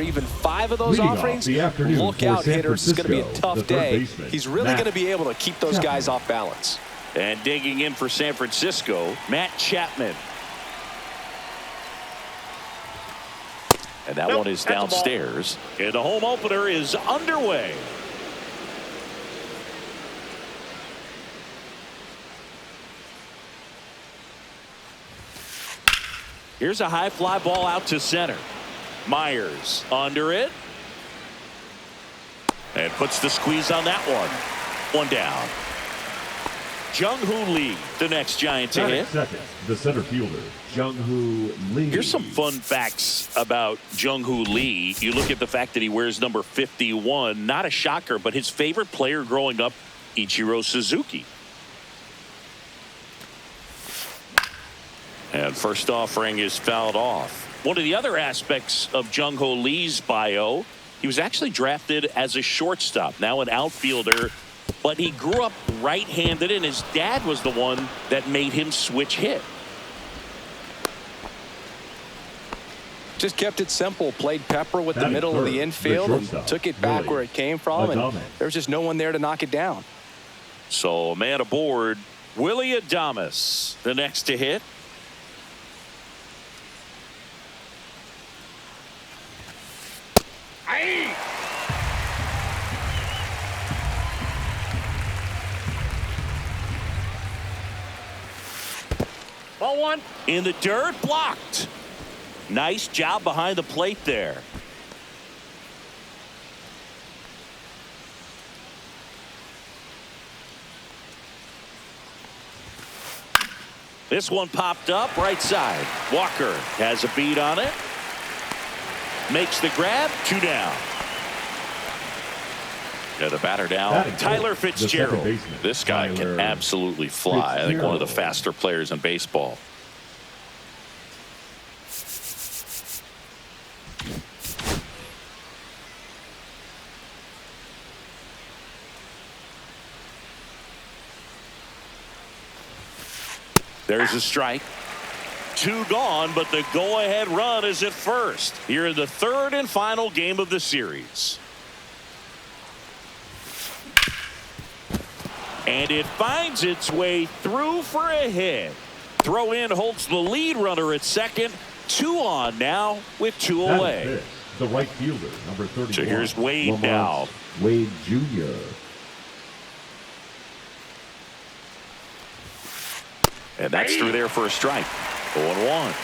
even 5 of those Leading offerings, look out, hitters. It's going to be a tough day. He's really going to be able to keep those guys off balance. And digging in for San Francisco, Matt Chapman. And that one is downstairs. And the home opener is underway. Here's a high fly ball out to center. Myers under it. And puts the squeeze on that one. One down. Jung-Hoo Lee, the next Giant to hit. Second, the center fielder, Jung-Hoo Lee. Here's some fun facts about Jung-Hoo Lee. You look at the fact that he wears number 51. Not a shocker, but his favorite player growing up, Ichiro Suzuki. And first offering is fouled off. One of the other aspects of Jung-Hoo Lee's bio, he was actually drafted as a shortstop, now an outfielder, but he grew up right-handed, and his dad was the one that made him switch hit. Just kept it simple, played pepper with the middle of the infield and took it back where it came from, and there was just no one there to knock it down. So a man aboard, Willie Adames, the next to hit. Ball one in the dirt, blocked. Nice job behind the plate there. This one popped up right side. Walker has a beat on it. Makes the grab, 2 down. Yeah, the batter down, Tyler Fitzgerald. This guy can absolutely fly. I think one of the faster players in baseball. There's a strike. 2 gone, but the go-ahead run is at first. Here in the third and final game of the series. And it finds its way through for a hit. Throw in holds the lead runner at second. 2 on now with 2 away. The right fielder, number 31. So here's Wade now. Wade Jr. And that's through there for a strike. 0-1.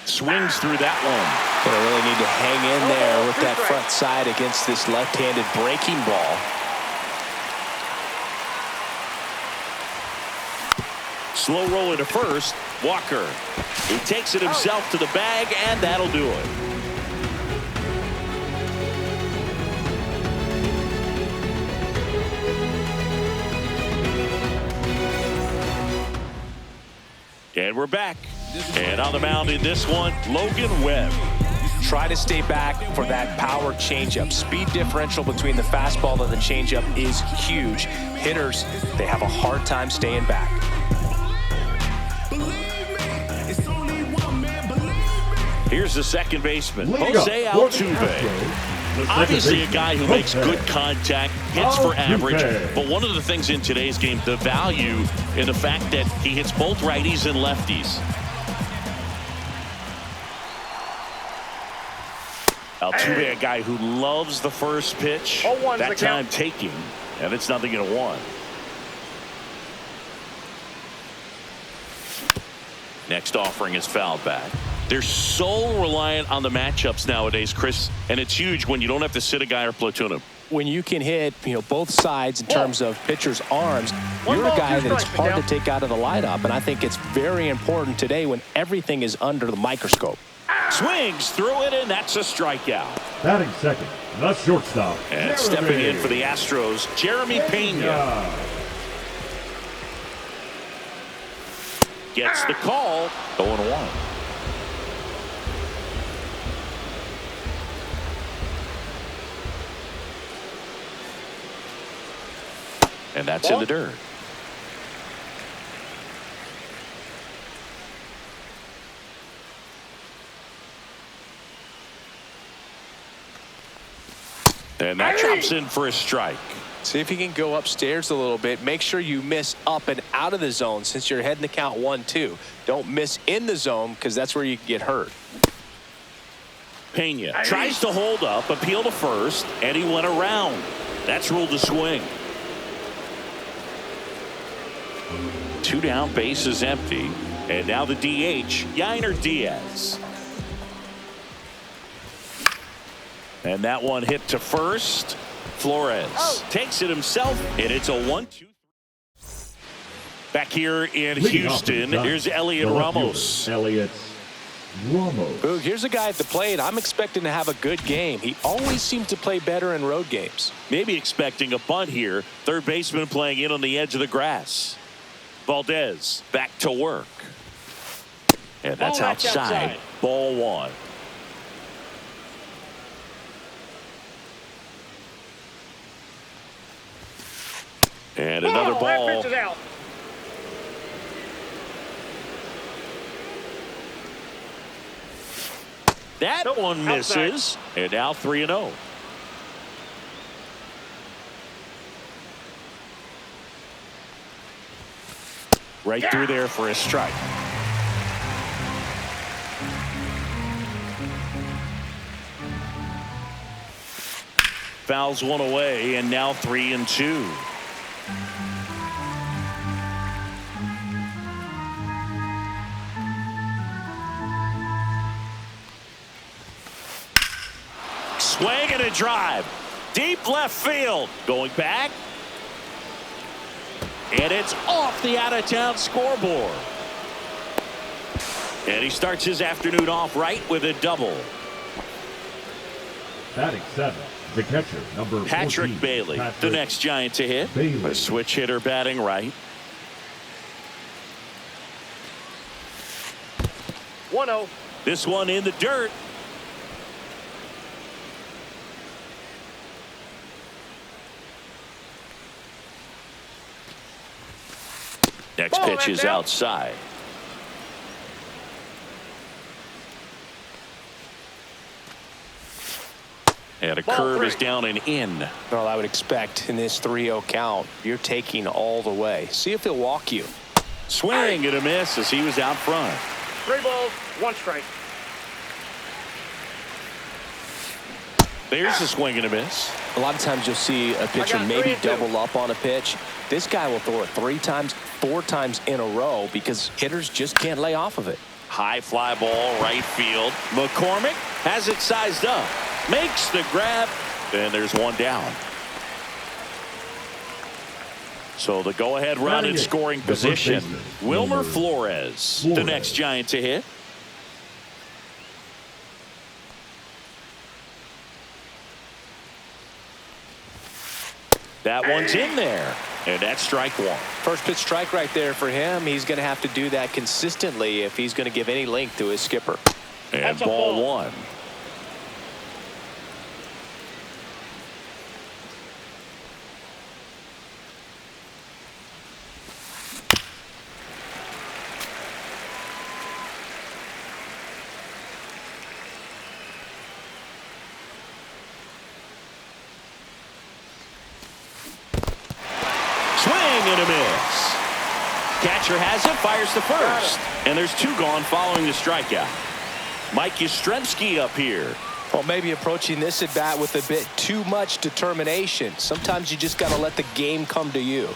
Swings through that one. But I really need to hang in there with that front side against this left-handed breaking ball. Slow roll into first. Walker. He takes it himself to the bag, and that'll do it. And we're back. And on the mound in this one, Logan Webb. Try to stay back for that power changeup. Speed differential between the fastball and the changeup is huge. Hitters, they have a hard time staying back. Here's the second baseman, Jose Altuve. Obviously a guy who makes good contact, hits for average, but one of the things in today's game, the value in the fact that he hits both righties and lefties. Altuve, a guy who loves the first pitch, that time taking, and it's 0-1. Next offering is fouled back. They're so reliant on the matchups nowadays, Chris, and it's huge when you don't have to sit a guy or platoon him. When you can hit, both sides in terms of pitchers' arms, you're a guy that it's hard to take out of the lineup, and I think it's very important today when everything is under the microscope. Swings through it, and that's a strikeout. Batting second, the shortstop. And stepping in for the Astros, Jeremy Pena. Gets the call, 0-1. And that's in the dirt. And that drops in for a strike. See if you can go upstairs a little bit. Make sure you miss up and out of the zone since you're heading to count 1-2. Don't miss in the zone because that's where you can get hurt. Pena tries to hold up, appeal to first, and he went around. That's ruled a swing. 2 down, base is empty. And now the DH, Yainer Diaz. And that one hit to first. Flores takes it himself, and it's a 1-2. Back here in Houston, here's Elliot Ramos. Elliot Ramos. Boog, here's a guy at the plate. I'm expecting to have a good game. He always seems to play better in road games. Maybe expecting a bunt here. Third baseman playing in on the edge of the grass. Valdez back to work. And that's outside. Ball 1. And another ball. That one misses. And now 3-0. Right through there for a strike. Fouls one away, and now 3-2. Swing and a drive. Deep left field. Going back. And it's off the out-of-town scoreboard. And he starts his afternoon off right with a double. Batting 7, the catcher, number 14, Patrick Bailey, the next Giant to hit. Bailey. A switch hitter batting right. 1-0. This one in the dirt. Next pitch is outside. And a curve is down and in. Well, I would expect in this 3-0 count, you're taking all the way. See if he'll walk you. Swing and a miss as he was out front. 3 balls, 1 strike. There's a swing and a miss. A lot of times you'll see a pitcher maybe double up on a pitch. This guy will throw it 3 times, 4 times in a row because hitters just can't lay off of it. High fly ball, right field. McCormick has it sized up. Makes the grab. And there's one down. So the go-ahead run in scoring position. Wilmer Flores, the next Giant to hit. That one's in there. And that's strike 1. First pitch strike right there for him. He's going to have to do that consistently if he's going to give any length to his skipper. And ball 1. And a miss. Catcher has it, fires to first. And there's 2 gone following the strikeout. Mike Yastrzemski up here. Well, maybe approaching this at bat with a bit too much determination. Sometimes you just got to let the game come to you.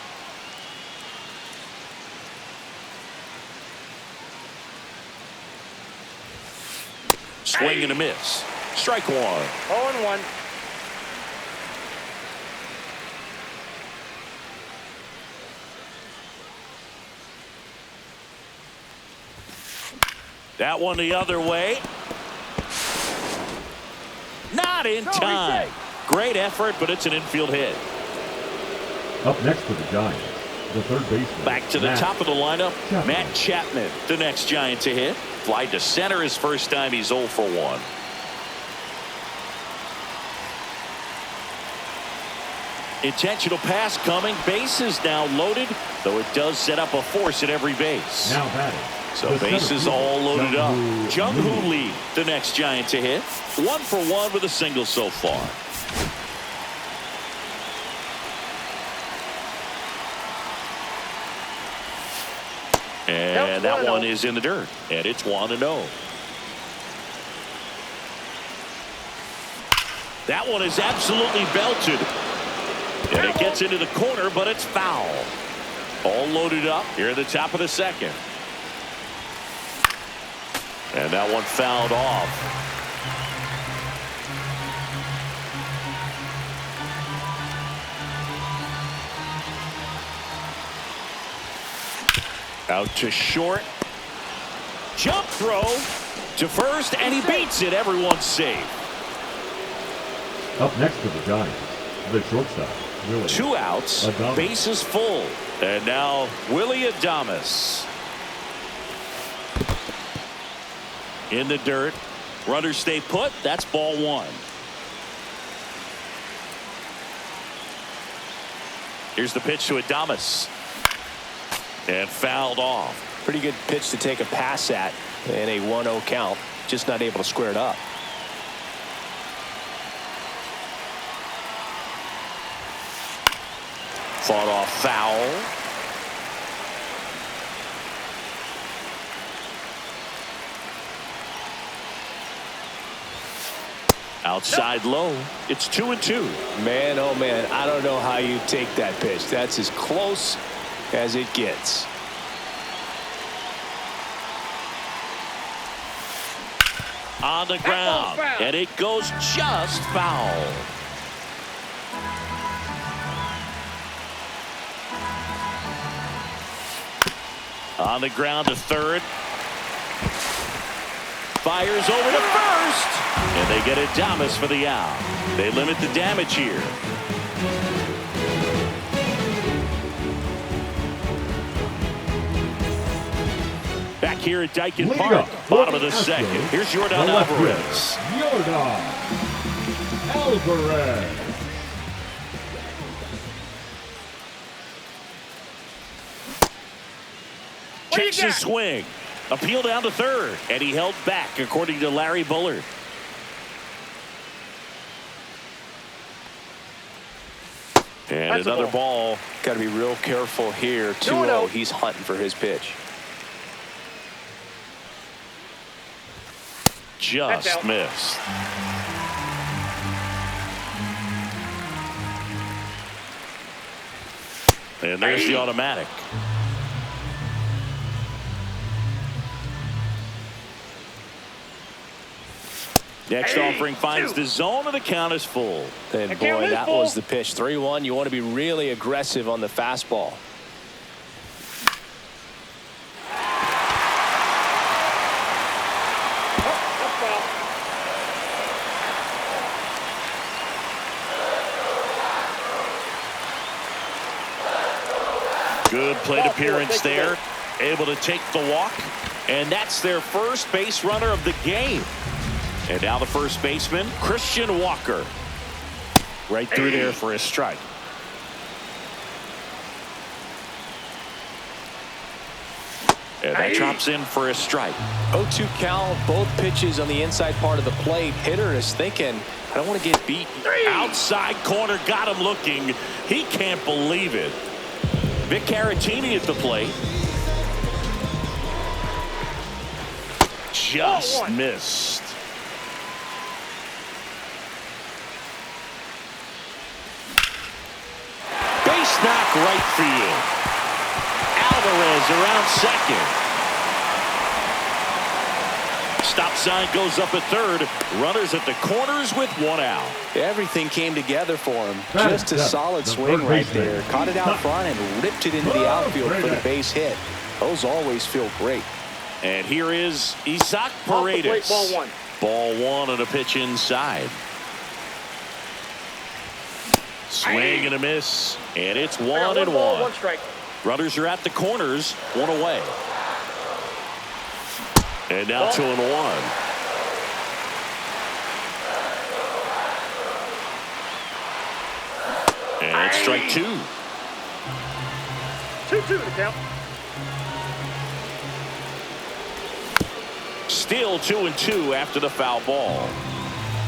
Swing and a miss. Strike 1. 0-1. That one the other way. Not in time. Great effort, but it's an infield hit. Up next for the Giants, the third baseman. Back to the top of the lineup, Matt Chapman, the next Giant to hit. Fly to center his first time. He's 0 for 1. Intentional pass coming. Bases now loaded, though it does set up a force at every base. Now batting. So bases all loaded up. Jung-Hoo Lee, the next Giant to hit. 1 for 1 with a single so far. And that one is in the dirt. And it's 1-0. That one is absolutely belted. And it gets into the corner, but it's foul. All loaded up here at the top of the second. And that one fouled off. Out to short. Jump throw to first, and he beats it. Everyone's safe. Up next for the Giants, the shortstop, Willie. 2 outs, Adames. bases full. And now Willie Adames. In the dirt. Runners stay put. That's ball 1. Here's the pitch to Adames. And fouled off. Pretty good pitch to take a pass at in a 1-0 count. Just not able to square it up. Fought off foul. Outside low. It's 2-2. Man, oh man, I don't know how you take that pitch. That's as close as it gets. On the ground. And it goes just foul. On the ground to third. Fires over to first. And they get Adames for the out. They limit the damage here. Back here at Dyken Park, bottom of the second. Here's Jordan Alvarez. Jordan Alvarez. Checks his swing. Appeal down to third. And he held back, according to Larry Bullard. And That's another ball. Got to be real careful here. 2-0. He's hunting for his pitch. Just missed. And there's the automatic. Next offering finds the zone, and the count is full. And boy, that was the pitch. 3-1. You want to be really aggressive on the fastball. Good plate appearance there. Able to take the walk. And that's their first base runner of the game. And now the first baseman, Christian Walker. Right through there for a strike. And that drops in for a strike. 0-2 count, both pitches on the inside part of the plate. Hitter is thinking, I don't want to get beat. Outside corner, got him looking. He can't believe it. Vic Caratini at the plate. Just missed. Base knock right field. Alvarez around second. Stop sign goes up at third. Runners at the corners with 1 out. Everything came together for him. Just a solid swing right there. Caught it out front and ripped it into the outfield for the base hit. Those always feel great. And here is Isaac Paredes. Ball 1. Ball 1 on a pitch inside. Swing and a miss. And it's 1-1. 1 strike. Runners are at the corners. 1 away. And now 2-1. And strike 2. 2-2 to count. Still 2-2 after the foul ball.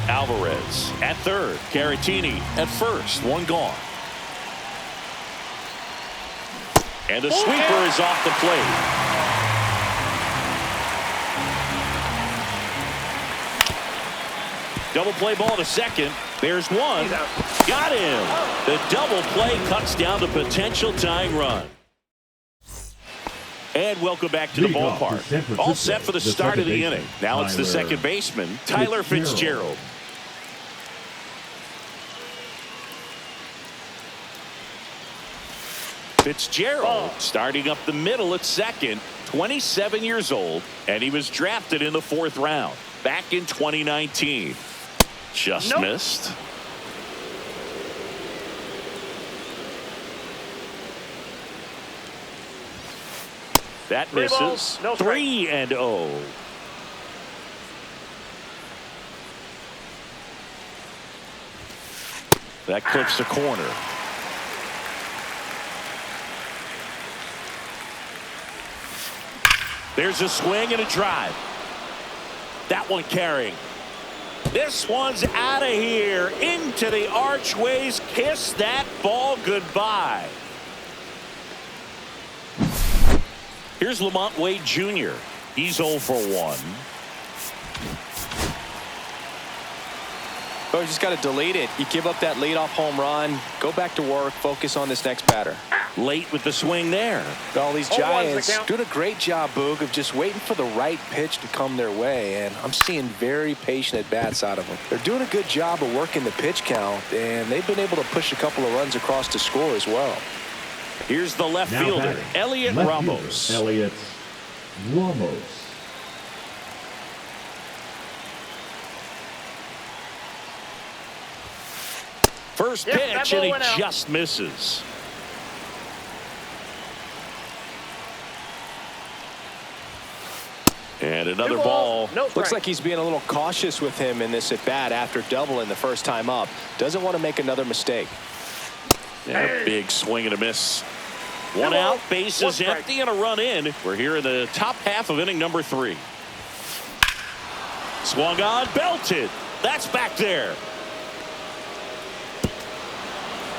Alvarez at third. Caratini at first. 1 gone. And the sweeper is off the plate. Double play ball to second. There's one. Got him. The double play cuts down the potential tying run. And welcome back to the ballpark. All set for the start of the inning. Now it's the second baseman, Tyler Fitzgerald. Fitzgerald starting up the middle at second, 27 years old, and he was drafted in the 4th round back in 2019. Just missed. That misses. 3-0. That clips the corner. There's a swing and a drive. That one carrying. This one's out of here into the archways. Kiss that ball goodbye. Here's Lamont Wade Jr. He's 0 for 1. Oh, you just got to delete it. You give up that leadoff home run. Go back to work. Focus on this next batter. Late with the swing there. All these Giants doing a great job, Boog, of just waiting for the right pitch to come their way. And I'm seeing very patient at-bats out of them. They're doing a good job of working the pitch count, and they've been able to push a couple of runs across to score as well. Here's the left fielder, Elliot Ramos. Elliot Ramos. First pitch, and he just misses. And another ball. Looks like he's being a little cautious with him in this at-bat after doubling the first time up. Doesn't want to make another mistake. Yeah, big swing and a miss. One out, bases empty, and a run in. We're here in the top half of inning number 3. Swung on, belted. That's back there.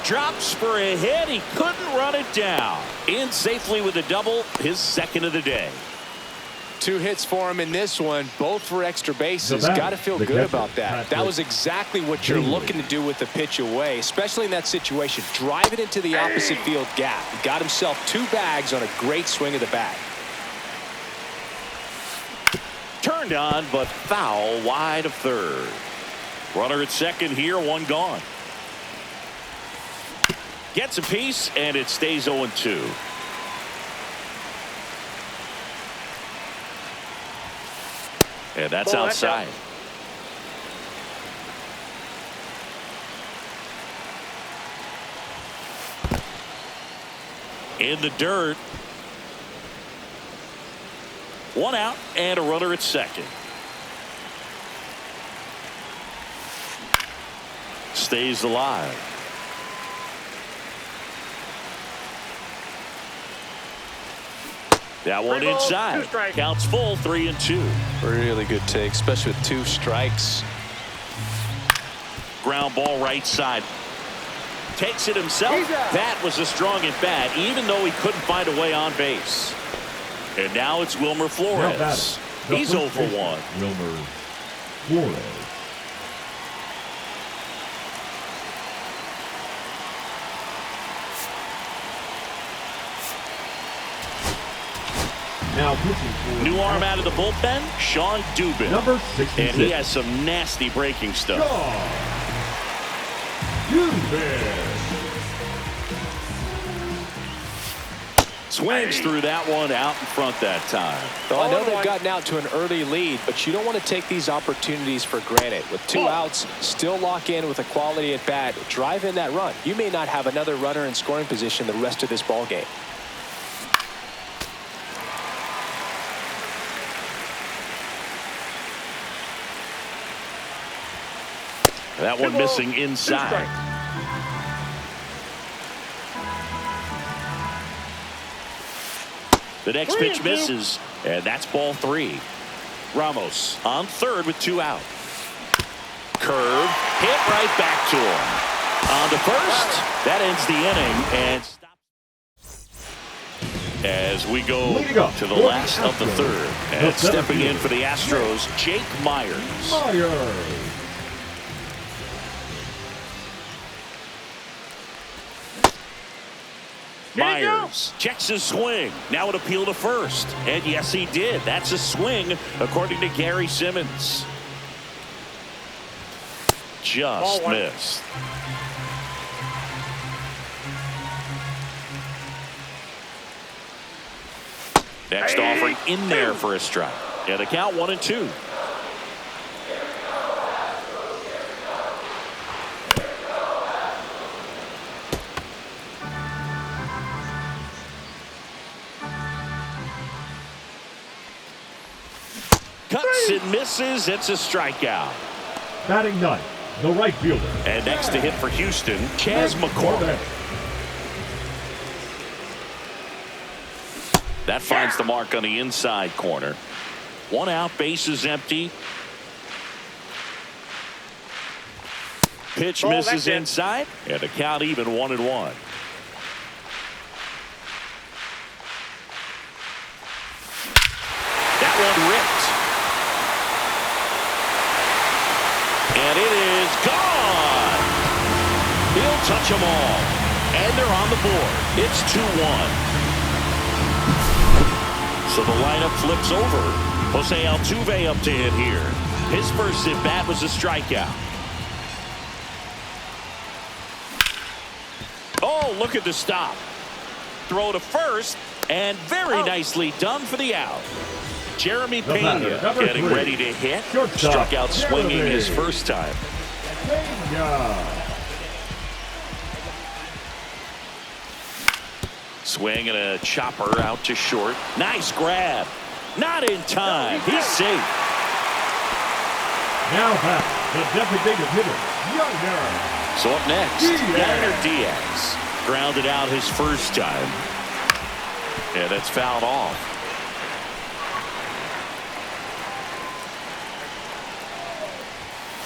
Drops for a hit. He couldn't run it down. In safely with a double, his second of the day. 2 hits for him in this one, both for extra bases. Got to feel good about that. That was exactly what you're looking to do with the pitch away, especially in that situation. Drive it into the opposite field gap. He got himself 2 bags on a great swing of the bat. Turned on, but foul wide of third. Runner at second here, 1 gone. Gets a piece, and it stays 0-2. And that's outside. In the dirt. 1 out and a runner at second. Stays alive. That one inside. Counts full, 3-2. Really good take, especially with 2 strikes. Ground ball right side. Takes it himself. That was a strong at bat, even though he couldn't find a way on base. And now it's Wilmer Flores. He's 0 for 1. Wilmer Flores. Now new arm out of the bullpen, Sean Dubin. Number 66. And he has some nasty breaking stuff. Swings through that one out in front that time. Well, I know they've gotten out to an early lead, but you don't want to take these opportunities for granted. With 2 outs, still lock in with a quality at bat. Drive in that run. You may not have another runner in scoring position the rest of this ball game. That one missing inside. The next pitch misses, and that's ball 3. Ramos on third with 2 out. Curve, hit right back to him. On to first, that ends the inning, and as we go to the last of the third. And stepping in for the Astros, Jake Myers. Myers checks his swing. Now an appeal to first. And yes, he did. That's a swing, according to Gary Simmons. Just missed. Next offering in there for a strike. And the count 1-2. Cuts and misses. It's a strikeout. Batting ninth, the right fielder. And next to hit for Houston, Chas McCormick. That finds the mark on the inside corner. One out, bases empty. Pitch misses inside, and the count even 1-1. That one ripped. And it is gone. He'll touch them all. And they're on the board. It's 2-1. So the lineup flips over. Jose Altuve up to hit here. His first at bat was a strikeout. Oh, look at the stop. Throw to first, and very nicely done for the out. Jeremy Pena getting ready to hit. Struck out swinging his first time. Swing and a chopper out to short. Nice grab. Not in time. He's safe. Now back, the designated hitter, Younger. So up next, Yainer Diaz. Grounded out his first time. And that's fouled off.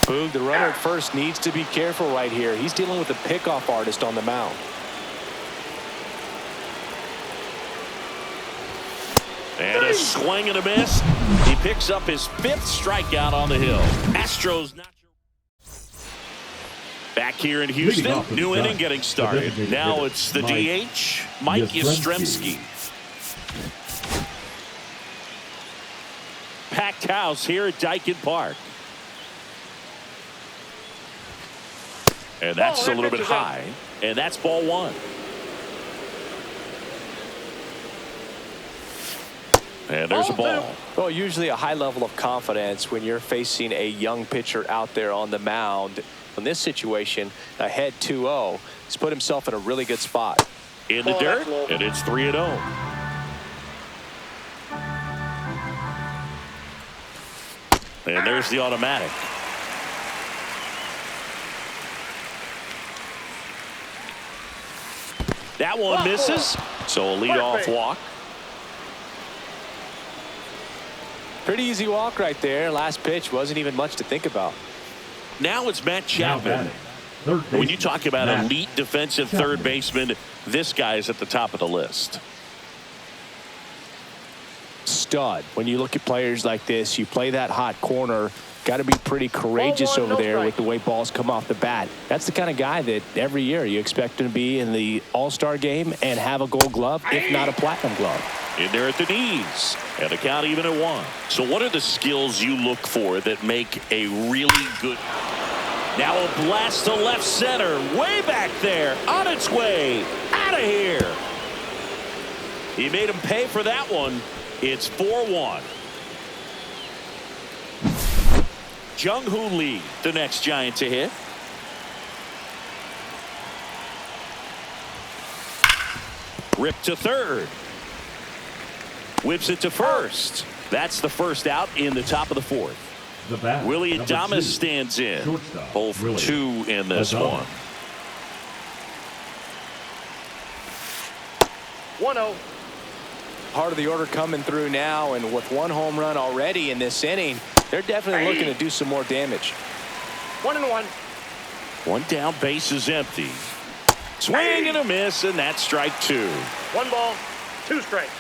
Boog, the runner at first needs to be careful right here. He's dealing with a pickoff artist on the mound. And a swing and a miss. He picks up his 5th strikeout on the hill. Astros not back here in Houston. New inning getting started. Now it's the DH, Mike Yastrzemski. Packed house here at Daikin Park. And that's a little bit high. And that's ball 1. And there's a ball. Well, usually a high level of confidence when you're facing a young pitcher out there on the mound. In this situation, ahead 2-0, he's put himself in a really good spot. In the dirt, and it's 3-0. And there's the automatic. That one misses, so a leadoff walk. Pretty easy walk right there. Last pitch wasn't even much to think about. Now it's Matt Chapman. When you talk about elite defensive third baseman, this guy is at the top of the list. Stud. When you look at players like this, you play that hot corner. Got to be pretty courageous over there with the way balls come off the bat. That's the kind of guy that every year you expect him to be in the All-Star game and have a Gold Glove, if not a Platinum Glove. In there at the knees, and the count even at 1. So what are the skills you look for that make a really good? Now a blast to left center, way back there, on its way, out of here. He made him pay for that one. It's 4-1. Jung-Hoo Lee, the next Giant to hit. Rip to third. Whips it to first. That's the first out in the top of the 4th. Willie Adames stands in. 0 for 2 in this one. 1-0. Part of the order coming through now, and with 1 home run already in this inning, they're definitely looking to do some more damage. 1-1. 1 down, base is empty. Swing and a miss, and that's strike 2. 1 ball, 2 strikes.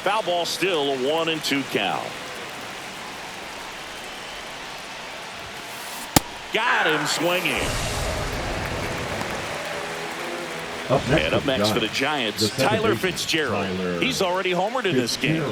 Foul ball still, a 1-2 count. Got him swinging. And up next for the Giants, Tyler Fitzgerald. He's already homered in this game.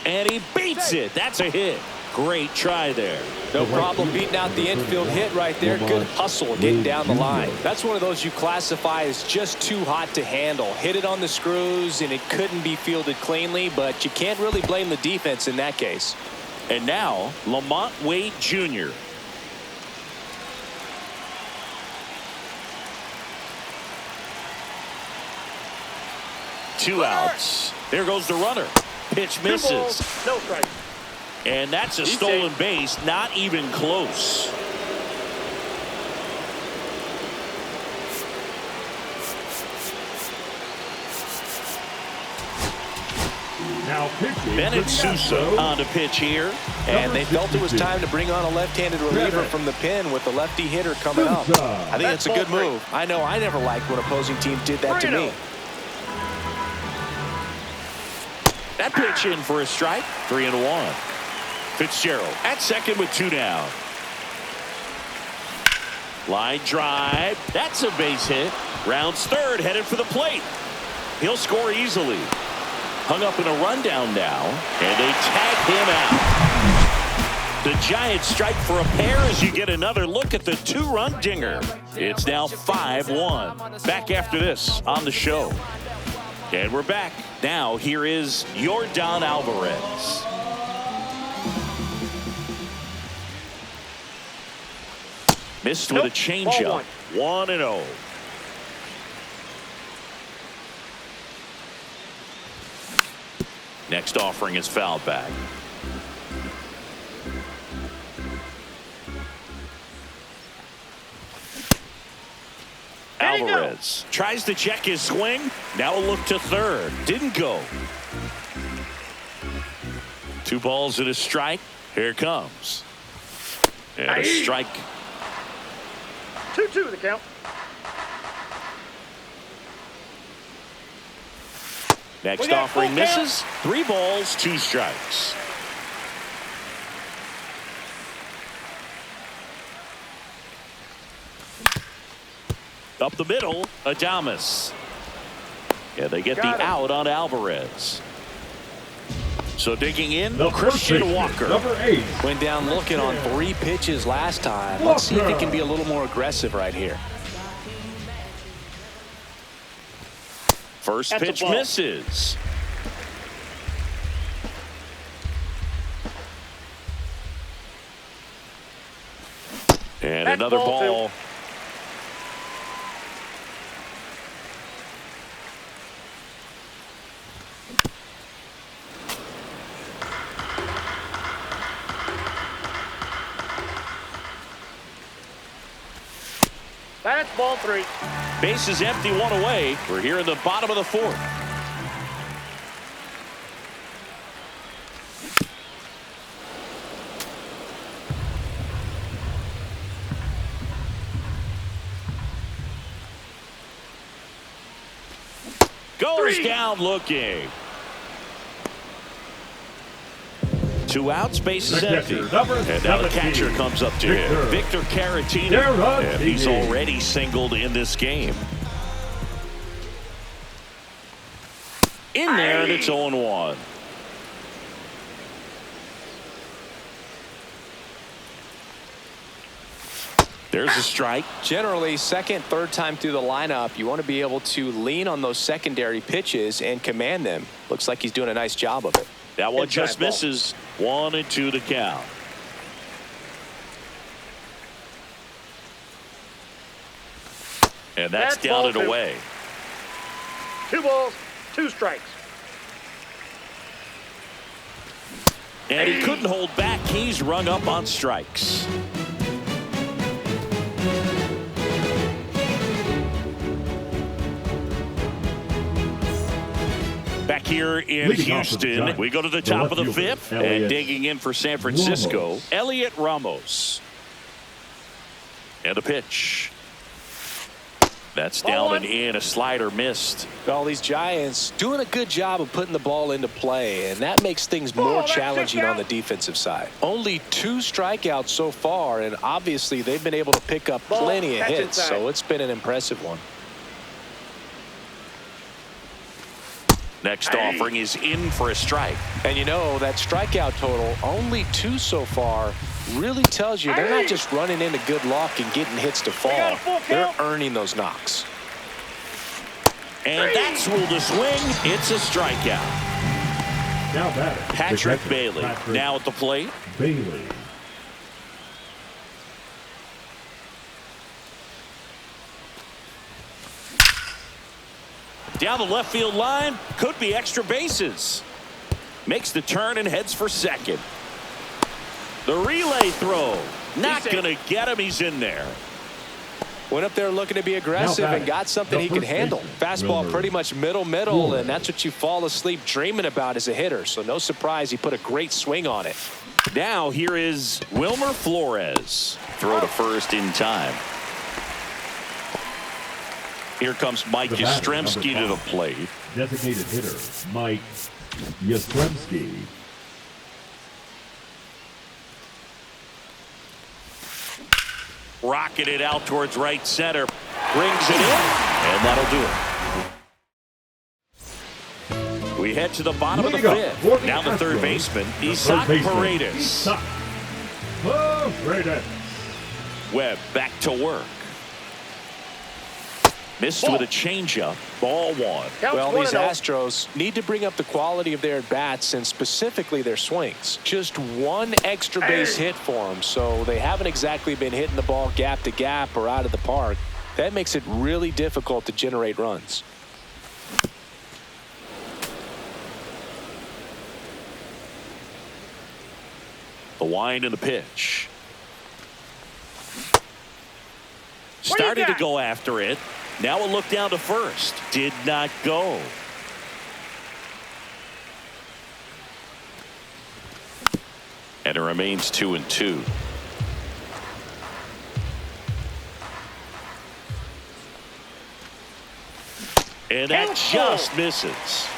And he beats it. That's a hit. Great try there. No problem beating out the infield hit right there. Good hustle getting down the line. That's one of those you classify as just too hot to handle. Hit it on the screws, and it couldn't be fielded cleanly, but you can't really blame the defense in that case. And now, Lamont Wade Jr. Two outs. There goes the runner. Pitch misses. 2 balls, no strike. And that's a stolen base, not even close. Now pitching. Bennett Sousa on the pitch here. And they felt it was time to bring on a left-handed reliever from the pen with the lefty hitter coming up. I think it's a good move. I know I never liked when opposing teams did that to me. That pitch in for a strike. 3-1. Fitzgerald at second with 2 down. Line drive. That's a base hit. Rounds third, headed for the plate. He'll score easily. Hung up in a rundown now, and they tag him out. The Giants strike for a pair as you get another look at the 2-run dinger. It's now 5-1. Back after this on the show. And we're back. Now here is Yordan Alvarez. Missed with a changeup. 1-0. Next offering is fouled back. Alvarez tries to check his swing. Now a look to third. Didn't go. 2 balls and a strike. Here it comes. And a strike. 2-2 the count. Next offering misses. 3 balls, 2 strikes. Up the middle, Adames. And they get the out on Alvarez. So digging in, Christian Walker. Number 8. Went down looking on 3 pitches last time. Let's see if he can be a little more aggressive right here. First pitch misses. And another ball. That's ball 3. Base is empty, 1 away. We're here in the bottom of the 4th. Goes down looking. 2 outs, base is empty. And now the catcher comes up to him. Victor Caratini. And he's already singled in this game. In there, and it's 0-1. There's a strike. Generally, second, third time through the lineup, you want to be able to lean on those secondary pitches and command them. Looks like he's doing a nice job of it. That one just misses. 1-2 to count. And that's down and away. 2 balls, 2 strikes. And he couldn't hold back. He's rung up on strikes. Back here in Houston, we go to the top of the 5th, and digging in for San Francisco, Elliot Ramos. And a pitch. That's down and in. A slider missed. All these Giants doing a good job of putting the ball into play, and that makes things more challenging on the defensive side. Only 2 strikeouts so far, and obviously they've been able to pick up plenty of hits, so it's been an impressive one. Next offering is in for a strike. And you know, that strikeout total, only 2 so far, really tells you they're not just running into good luck and getting hits to fall. They're earning those knocks. And that's ruled a swing. It's a strikeout. Now batter, Patrick Bailey now at the plate. Bailey. Down the left field line. Could be extra bases. Makes the turn and heads for second. The relay throw. Not going to get him. He's in there. Went up there looking to be aggressive and got something he could handle. Fastball pretty much middle, and that's what you fall asleep dreaming about as a hitter. So no surprise he put a great swing on it. Now here is Wilmer Flores. Throw to first in time. Here comes Mike Yastrzemski to the plate. Designated hitter, Mike Yastrzemski. Rocking it out towards right center. Brings it in, and that'll do it. We head to the bottom of the 5th. Now the third baseman, Isaac Paredes. Webb back to work. Missed with a changeup. Ball 1. Well, these Astros need to bring up the quality of their at-bats and specifically their swings. Just 1 extra base hit for them, so they haven't exactly been hitting the ball gap to gap or out of the park. That makes it really difficult to generate runs. The wind and the pitch. Started to go after it. Now a look down to first. Did not go. And it remains 2-2. And that just misses.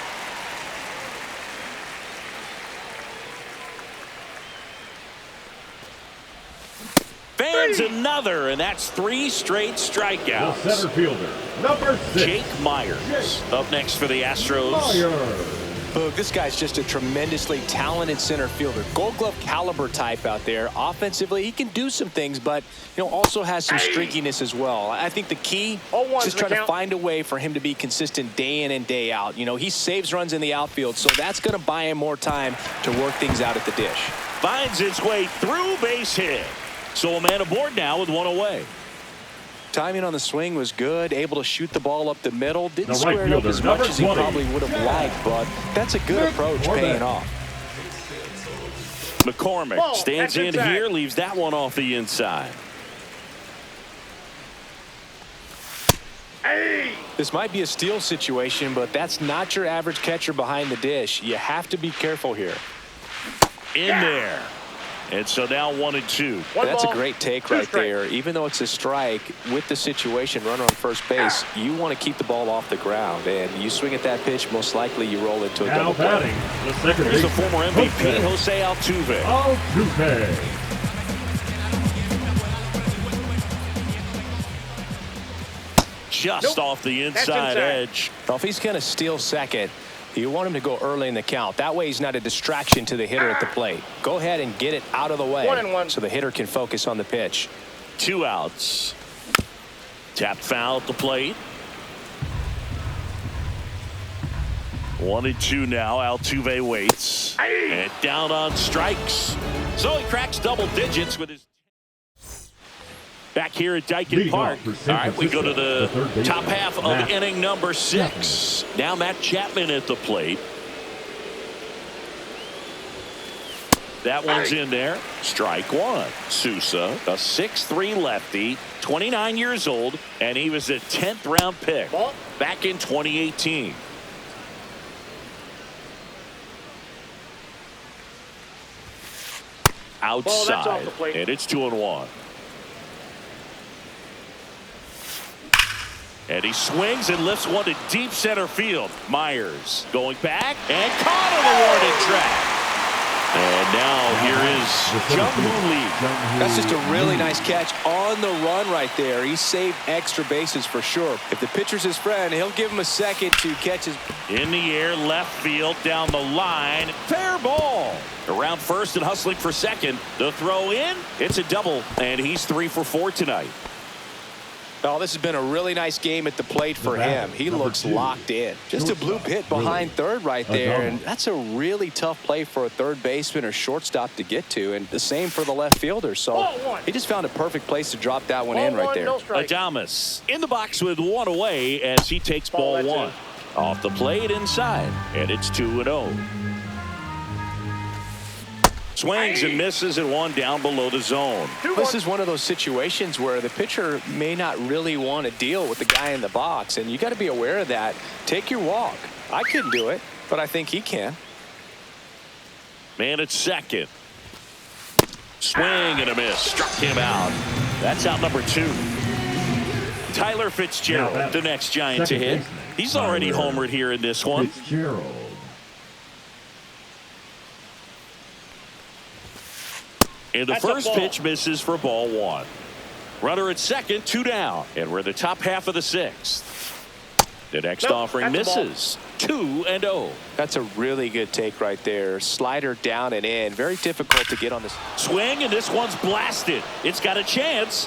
Fans another, and that's 3 straight strikeouts. The center fielder, number 6. Jake Myers up next for the Astros. Look, this guy's just a tremendously talented center fielder. Gold Glove caliber type out there. Offensively, he can do some things, but also has some streakiness as well. I think the key is just trying to find a way for him to be consistent day in and day out. He saves runs in the outfield, so that's going to buy him more time to work things out at the dish. Finds its way through, base hit. So a man aboard now with 1 away. Timing on the swing was good, able to shoot the ball up the middle. Didn't square it up as much as he probably would have liked, but that's a good approach, paying off. McCormick stands in here, leaves that one off the inside. This might be a steal situation, but that's not your average catcher behind the dish. You have to be careful here. In there. And so now 1-2. That's a great take right there. Even though it's a strike, with the situation, runner on first base, you want to keep the ball off the ground. And you swing at that pitch, most likely you roll into a double play. Here's the former MVP, Jose Altuve. Just off the inside edge. Well, if he's going to steal second, you want him to go early in the count. That way he's not a distraction to the hitter at the plate. Go ahead and get it out of the way so the hitter can focus on the pitch. 2 outs. Tapped foul at the plate. 1-2 now. Altuve waits. And down on strikes. So he cracks double digits with his... Back here at Dyken Park. All right, we go to the top half of inning number 6. Now Matt Chapman at the plate. That one's in there. Strike 1. Sousa, a 6'3" lefty, 29 years old, and he was a 10th round pick back in 2018. Outside, and it's 2-1. And he swings and lifts one to deep center field. Myers going back and caught on the warning track. And now here is Jung-Hoo Lee. That's just a really nice catch on the run right there. He saved extra bases for sure. If the pitcher's his friend, he'll give him a second to catch his. In the air, left field, down the line. Fair ball. Around first and hustling for second. The throw in. It's a double, and he's 3 for 4 tonight. Oh, this has been a really nice game at the plate for him. He looks locked in. Just a bloop hit behind third right there, and that's a really tough play for a third baseman or shortstop to get to, and the same for the left fielder. So he just found a perfect place to drop that one in right there. Adames in the box with one away as he takes ball one. Off the plate inside, and it's 2-0. Swings and misses and one down below the zone. This is one of those situations where the pitcher may not really want to deal with the guy in the box, and you got to be aware of that. Take your walk. I couldn't do it, but I think he can. Man at second. Swing and a miss. Struck him out. That's out number 2. Tyler Fitzgerald, the next Giant to hit. He's already homered here in this one. Fitzgerald. And the first pitch misses for ball 1. Runner at second, 2 down. And we're in the top half of the 6th. The next offering misses. 2-0. That's a really good take right there. Slider down and in. Very difficult to get on this. Swing, and this one's blasted. It's got a chance.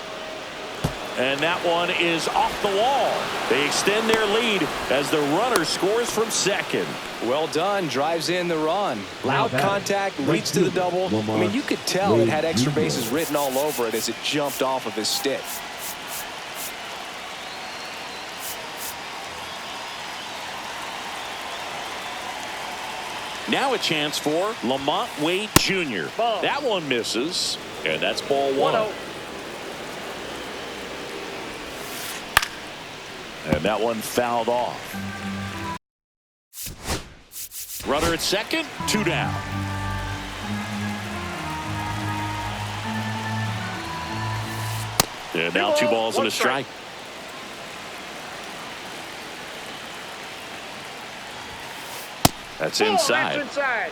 And that one is off the wall. They extend their lead as the runner scores from second. Well done. Drives in the run. Loud contact, leads to the double. I mean, you could tell it had extra bases written all over it as it jumped off of his stick. Now a chance for Lamont Wade Jr. That one misses, and that's ball 1. And that one fouled off. Runner at second, 2 down. And now 2 balls and a strike. That's inside. That's inside.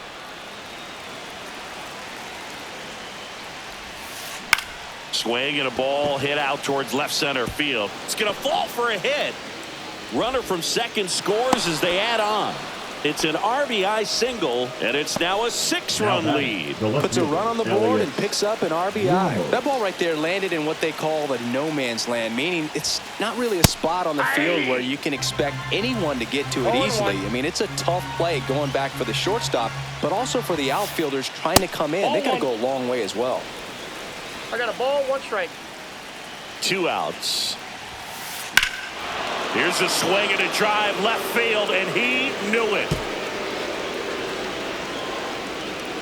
Swing and a ball hit out towards left center field. It's going to fall for a hit. Runner from second scores as they add on. It's an RBI single, and it's now a 6-run lead. Puts a run on the board and picks up an RBI. That ball right there landed in what they call the no man's land, meaning it's not really a spot on the field where you can expect anyone to get to it easily. I mean, it's a tough play going back for the shortstop, but also for the outfielders trying to come in. They got to go a long way as well. I got a ball, 1 strike. 2 outs. Here's a swing and a drive left field, and he knew it.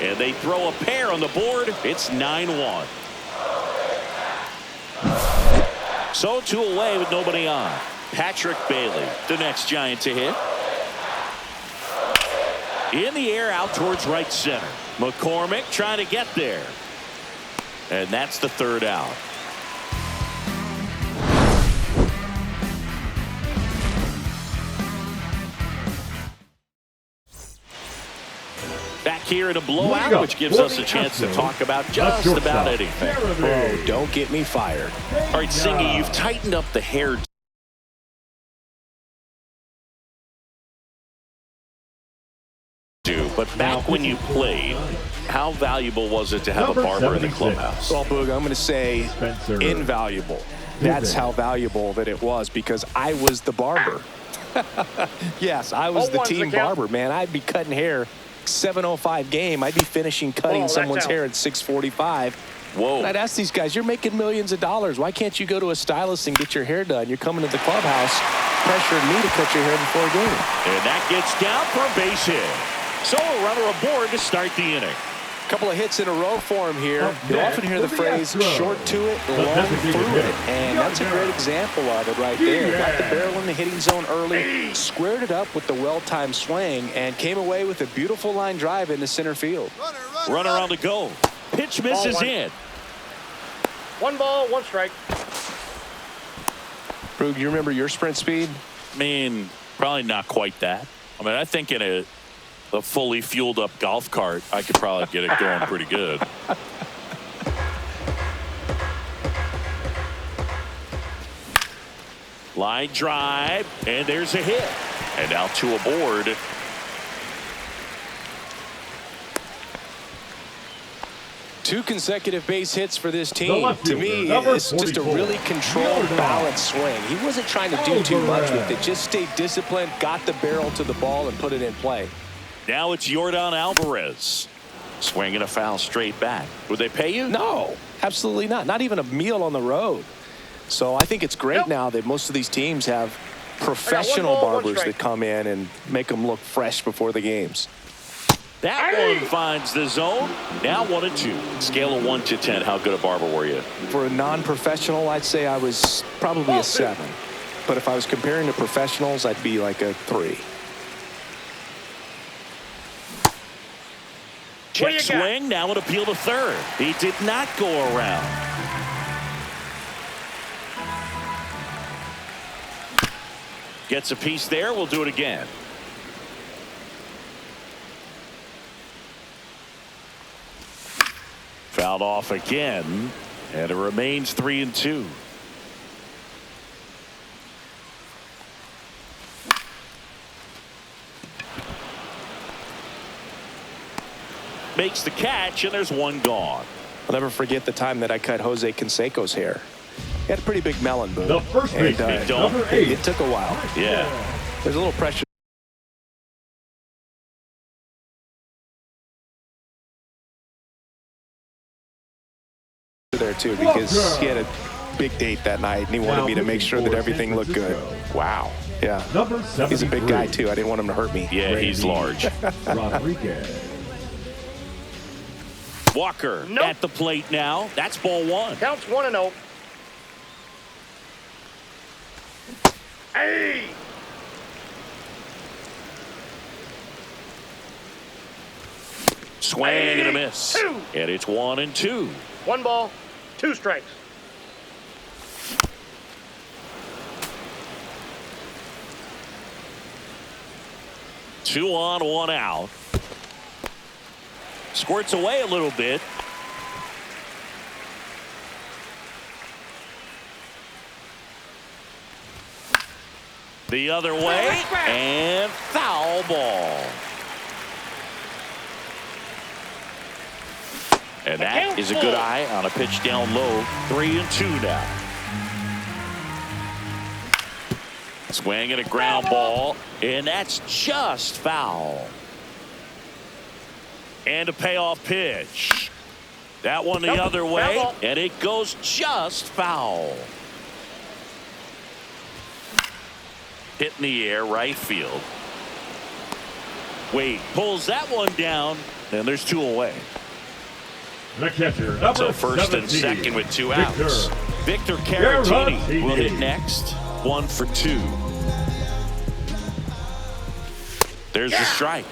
And they throw a pair on the board. It's 9-1. So 2 away with nobody on. Patrick Bailey, the next Giant to hit. In the air out towards right center. McCormick trying to get there. And that's the 3rd out. Back here in a blowout, which gives us a chance to talk about just about anything. Oh, don't get me fired. All right, Singy, you've tightened up the hair. But back when you played, how valuable was it to have a barber in the clubhouse? Well, Boog, I'm going to say invaluable. That's how valuable that it was, because I was the barber. Yes, I was the team barber, man. I'd be cutting hair 7:05 game. I'd be finishing cutting someone's hair at 6:45. Whoa. And I'd ask these guys, you're making millions of dollars. Why can't you go to a stylist and get your hair done? You're coming to the clubhouse pressuring me to cut your hair before a game. And that gets down for a base hit. So a runner aboard to start the inning. A couple of hits in a row for him here. You often hear the phrase short to it, long through it. And that's a great example of it right there. Got the barrel in the hitting zone early, squared it up with the well-timed swing, and came away with a beautiful line drive into center field. Runner on the go. Pitch misses in. 1 ball, 1 strike. Rug, you remember your sprint speed? I mean, probably not quite that. I mean, I think in a fully fueled up golf cart, I could probably get it going pretty good. Line drive, and there's a hit. And now 2 aboard. Two consecutive base hits for this team. To me, it's just a really controlled, balanced swing. He wasn't trying to do too much with it. Just stayed disciplined, got the barrel to the ball, and put it in play. Now it's Yordan Alvarez. Swinging a foul straight back. Would they pay you? No, absolutely not. Not even a meal on the road. So I think it's great now that most of these teams have professional barbers that come in and make them look fresh before the games. That one finds the zone. Now 1-2. Scale of 1 to 10. How good a barber were you? For a non-professional, I'd say I was probably a 7. But if I was comparing to professionals, I'd be like a 3. Check swing. Now an appeal to third. He did not go around. Gets a piece there. We'll do it again. Fouled off again, and it remains 3-2. Makes the catch, and there's one gone. I'll never forget the time that I cut Jose Canseco's hair. He had a pretty big melon, Boo. The first baseman, number 8. It took a while. Yeah. There's a little pressure there too, because he had a big date that night and he wanted me to make sure that everything looked good. Wow. Yeah. He's a big guy too. I didn't want him to hurt me. Yeah, he's large. Rodriguez. Walker at the plate now. That's ball 1. Counts 1-0. Hey! Swing and a miss. 2. And it's 1-2. 1 ball, 2 strikes. Two on, 1 out. Squirts away a little bit. The other way, and foul ball. And that is a good eye on a pitch down low. 3-2 now. Swing and a ground ball, and that's just foul. And a payoff pitch. That one the other way, and it goes just foul. Hit in the air, right field. Wade pulls that one down, and there's 2 away. The catcher, number So first 17, and second with 2 outs. Victor Caratini will hit next. 1 for 2. There's the strike.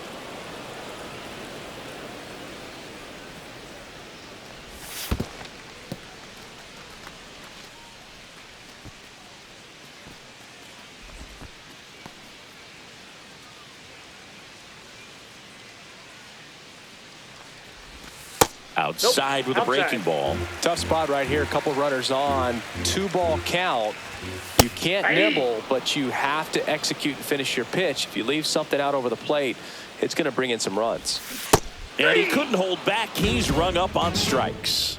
Outside with a breaking ball. Tough spot right here. A couple runners on. 2-ball count. You can't nibble, but you have to execute and finish your pitch. If you leave something out over the plate, it's going to bring in some runs. And he couldn't hold back. He's rung up on strikes.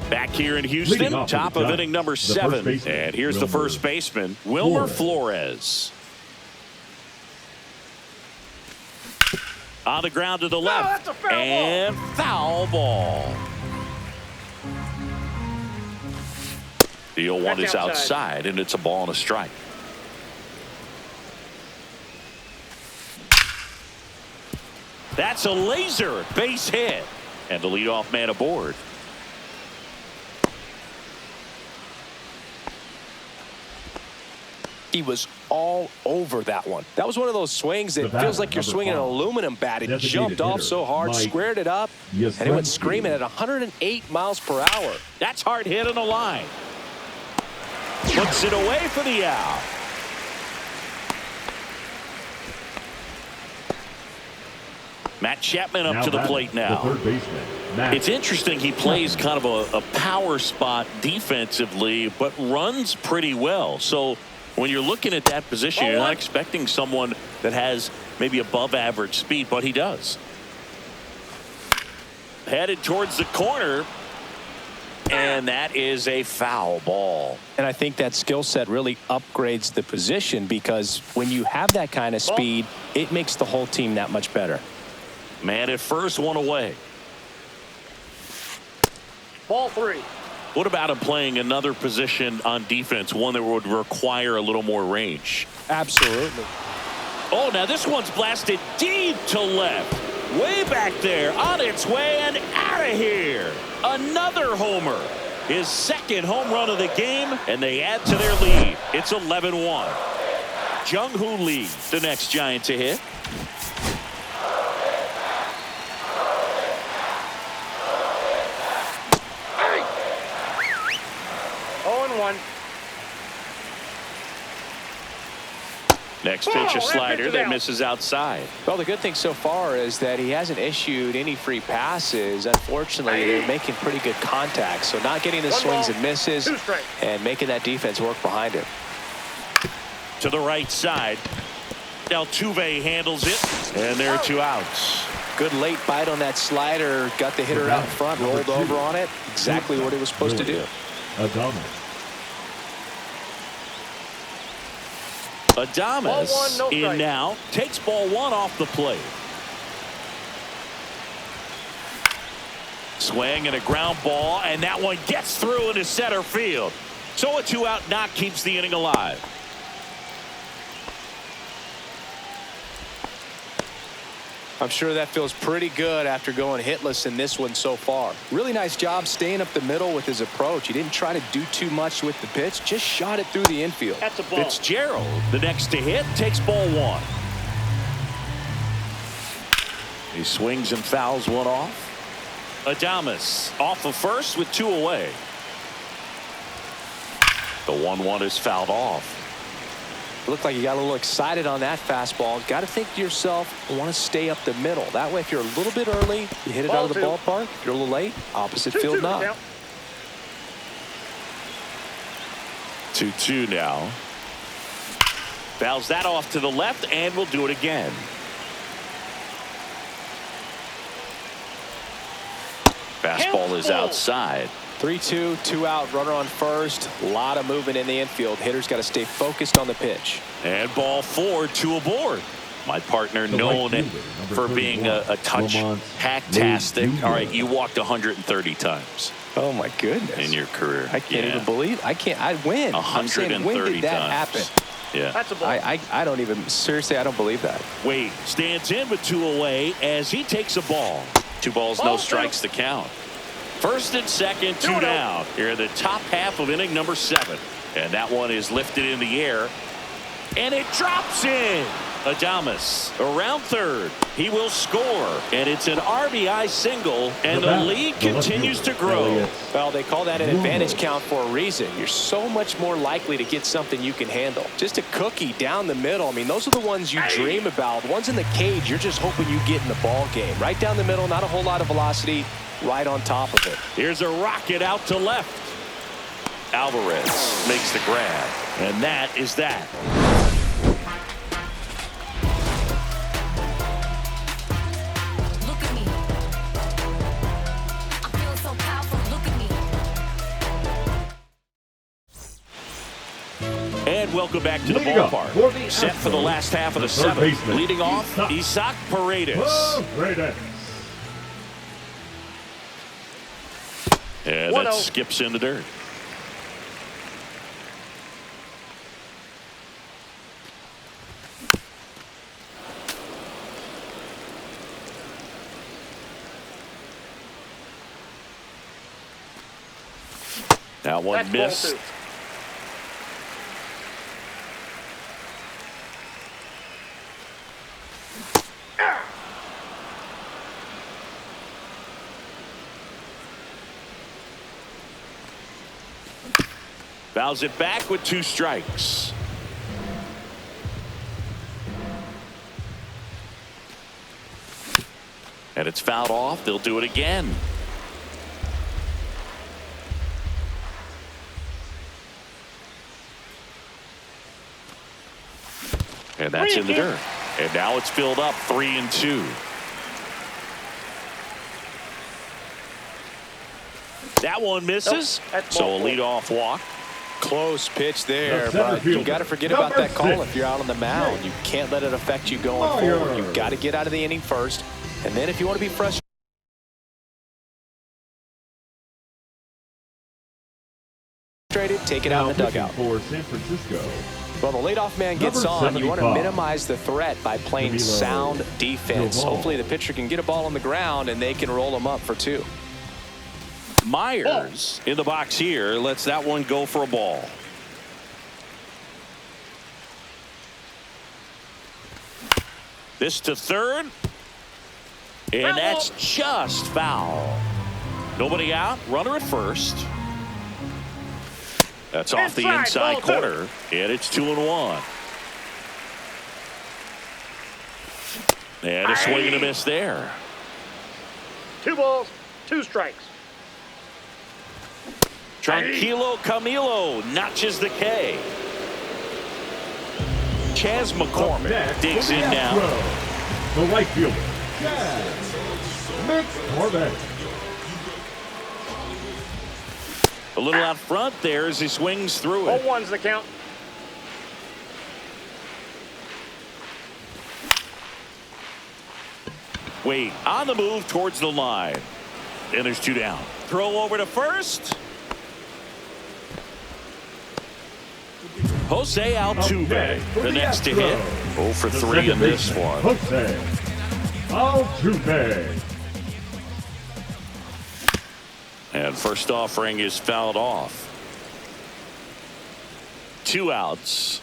Back here in Houston, top of inning number 7. And here's the first baseman, Wilmer Flores. On the ground to the left. And foul ball. The 0-1 is outside, and it's a ball and a strike. That's a laser base hit. And the leadoff man aboard. He was all over that one. That was one of those swings that feels like you're swinging an aluminum bat. It jumped off so hard, squared it up, and it went screaming at 108 miles per hour. That's hard hit on the line. Puts it away for the out. Matt Chapman up to the plate now. The third baseman, it's interesting. He plays kind of a power spot defensively, but runs pretty well. So when you're looking at that position, you're not expecting someone that has maybe above average speed, but he does. Headed towards the corner. And that is a foul ball. And I think that skill set really upgrades the position, because when you have that kind of speed, it makes the whole team that much better. Man at first, one away. Ball 3. What about him playing another position on defense, one that would require a little more range? Absolutely. Oh, now this one's blasted deep to left. Way back there, on its way and out of here. Another homer. His second home run of the game, and they add to their lead. It's 11-1. Jung-Hoo Lee, the next Giant to hit. Next pitch, a slider that misses outside. Well, the good thing so far is that he hasn't issued any free passes. Unfortunately, they're making pretty good contact. So not getting the swings and misses and making that defense work behind him. To the right side. Altuve handles it, and there are 2 outs. Good late bite on that slider. Got the hitter out in front, rolled over on it. Exactly what he was supposed to do. Adames in now, takes ball 1 off the plate. Swing and a ground ball, and that one gets through into center field. So a 2-out knock keeps the inning alive. I'm sure that feels pretty good after going hitless in this one so far. Really nice job staying up the middle with his approach. He didn't try to do too much with the pitch, just shot it through the infield. That's a ball. Fitzgerald, the next to hit, takes ball 1. He swings and fouls one off. Adames off of first with 2 away. The 1-1 is fouled off. Looked like you got a little excited on that fastball. Got to think to yourself, I want to stay up the middle. That way, if you're a little bit early, you hit it out of the ballpark. If you're a little late, opposite field knock. 2-2 now. Fouls that off to the left, and we'll do it again. Fastball is outside. 3-2, 2-out, runner on first. A lot of movement in the infield. Hitter's got to stay focused on the pitch. And ball 4, 2 aboard. My partner known for being a touch hack-tastic. All right, you walked 130 times. Oh my goodness. In your career. I can't even believe. I win. 130 when did that times. happen? Yeah. That's a ball. I don't even, seriously, I don't believe that. Wade stands in with 2 away as he takes a ball. 2 balls, no strikes to count. First and second, 2 down. Here in the top half of inning number 7. And that one is lifted in the air. And it drops in. Adames around third. He will score. And it's an RBI single. And the lead continues to grow. Well, they call that an advantage count for a reason. You're so much more likely to get something you can handle. Just a cookie down the middle. I mean, those are the ones you dream about. The ones in the cage, you're just hoping you get in the ball game. Right down the middle, not a whole lot of velocity. Right on top of it. Here's a rocket out to left. Alvarez makes the grab. And that is that. Look at me. I feel so powerful. Look at me. And welcome back to the ballpark. Set for the last half of the 7th. Leading off, Isaac Paredes. And that skips in the dirt. That one missed. Fouls it back with 2 strikes. And it's fouled off. They'll do it again. And that's in the dirt. And now it's filled up 3-2. That one misses. So a leadoff walk. Close pitch there, but you got to forget about that call if you're out on the mound. You can't let it affect you going forward. You've got to get out of the inning first, and then if you want to be frustrated, take it out in the dugout. For San Francisco. Well, the leadoff man gets on. You want to minimize the threat by playing sound defense. Hopefully the pitcher can get a ball on the ground and they can roll him up for 2. Myers in the box here lets that one go for a ball. This to third. And that's just foul. Nobody out. Runner at first. That's off the inside corner. And it's 2-1. And a swing and a miss there. 2 balls, 2 strikes. Tranquilo Camilo notches the K. Chas McCormick digs in now. The right fielder, Chas McCormick. A little out front there as he swings through it. 0-1's the count. Wade on the move towards the line. And there's 2 down. Throw over to first. Jose Altuve, the next to hit. 0 for 3 in this one. Jose Altuve. And first offering is fouled off. 2 outs.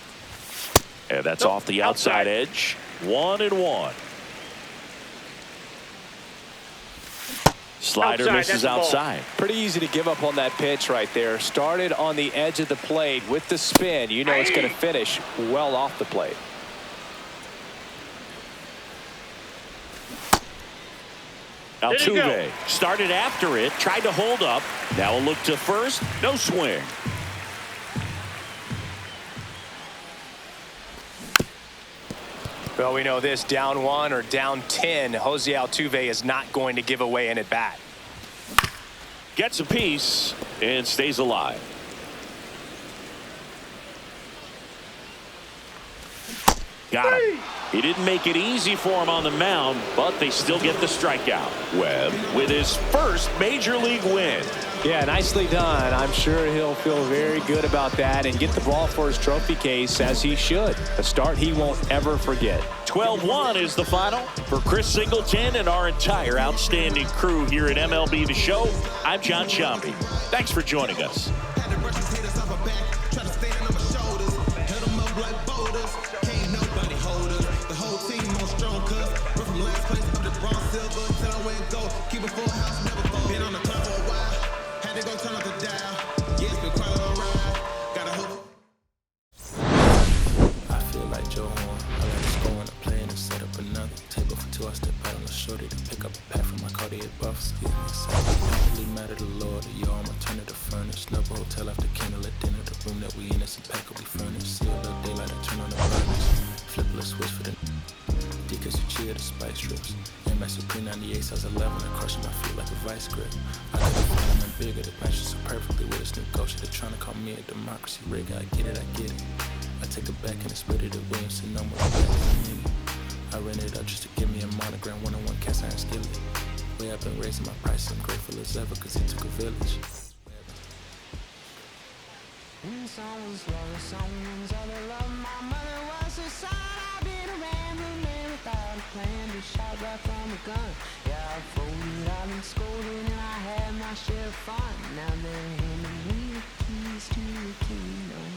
And that's off the outside edge. 1-1. Slider misses outside. Pretty easy to give up on that pitch right there. Started on the edge of the plate with the spin. You know it's going to finish well off the plate. Altuve started after it, tried to hold up. Now a look to first. No swing. Well, we know this, down 1 or down 10, Jose Altuve is not going to give away an at-bat. Gets a piece and stays alive. Got him. He didn't make it easy for him on the mound, but they still get the strikeout. Webb with his first major league win. Yeah, nicely done. I'm sure he'll feel very good about that and get the ball for his trophy case, as he should. A start he won't ever forget. 12-1 is the final. For Chris Singleton and our entire outstanding crew here at MLB The Show, I'm John Shambi. Thanks for joining us. Buffs, give me a second. Don't really matter to the Lord. Yo, I'ma turn it to furnace. Love a hotel after candle at dinner. The room that we in is impeccably furnished. See a little daylight, I turn on the burners. Flip a switch for the because you cheer the spice strips. MS Supreme 98 size 11. I crush my feet like a vice grip. I could have found them bigger. The matches so perfectly with this new ghost. They're trying to call me a democracy rig. I get it, I get it. I take it back and it's split it at Williamson. No more back in a minute. I ran it up just to give me a monogram. 1-on-1 cast iron skillet. Way I've been raising my price, I'm grateful as ever, cause it took a village. When someone's lost, someone's other love, my mother was a son. I've been a rambling man without a plan, just shot right from a gun. Yeah, I've folded, I've been scolded, and I had my share of fun. Now they're handing me the keys to the kingdom.